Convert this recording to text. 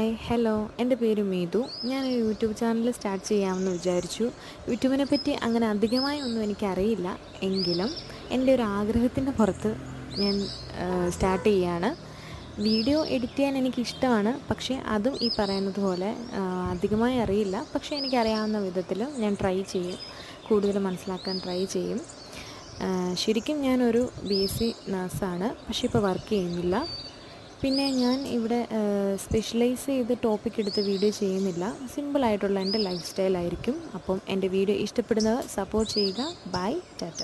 Hi hello എൻ്റെ പേര് മീതു. ഞാനൊരു യൂട്യൂബ് ചാനൽ സ്റ്റാർട്ട് ചെയ്യാമെന്ന് വിചാരിച്ചു. യൂട്യൂബിനെ പറ്റി അങ്ങനെ അധികമായി ഒന്നും എനിക്കറിയില്ല, എങ്കിലും എൻ്റെ ഒരു ആഗ്രഹത്തിൻ്റെ പുറത്ത് ഞാൻ സ്റ്റാർട്ട് ചെയ്യുകയാണ്. വീഡിയോ എഡിറ്റ് ചെയ്യാൻ എനിക്കിഷ്ടമാണ്, പക്ഷേ അതും ഈ പറയുന്നത് പോലെ അധികമായി അറിയില്ല. പക്ഷേ എനിക്കറിയാവുന്ന വിധത്തിൽ ഞാൻ ട്രൈ ചെയ്യും, കൂടുതൽ മനസ്സിലാക്കാൻ ട്രൈ ചെയ്യും. ശരിക്കും ഞാനൊരു BSc നഴ്സാണ്, പക്ഷേ ഇപ്പോൾ വർക്ക് ചെയ്യുന്നില്ല. പിന്നെ ഞാൻ ഇവിടെ സ്പെഷ്യലൈസ് ചെയ്ത് ടോപ്പിക് എടുത്ത് വീഡിയോ ചെയ്യുന്നില്ല. സിമ്പിളായിട്ടുള്ള എൻ്റെ ലൈഫ് സ്റ്റൈലായിരിക്കും. അപ്പം എൻ്റെ വീഡിയോ ഇഷ്ടപ്പെടുന്നവർ സപ്പോർട്ട് ചെയ്യുക. ബൈ, ടാറ്റ.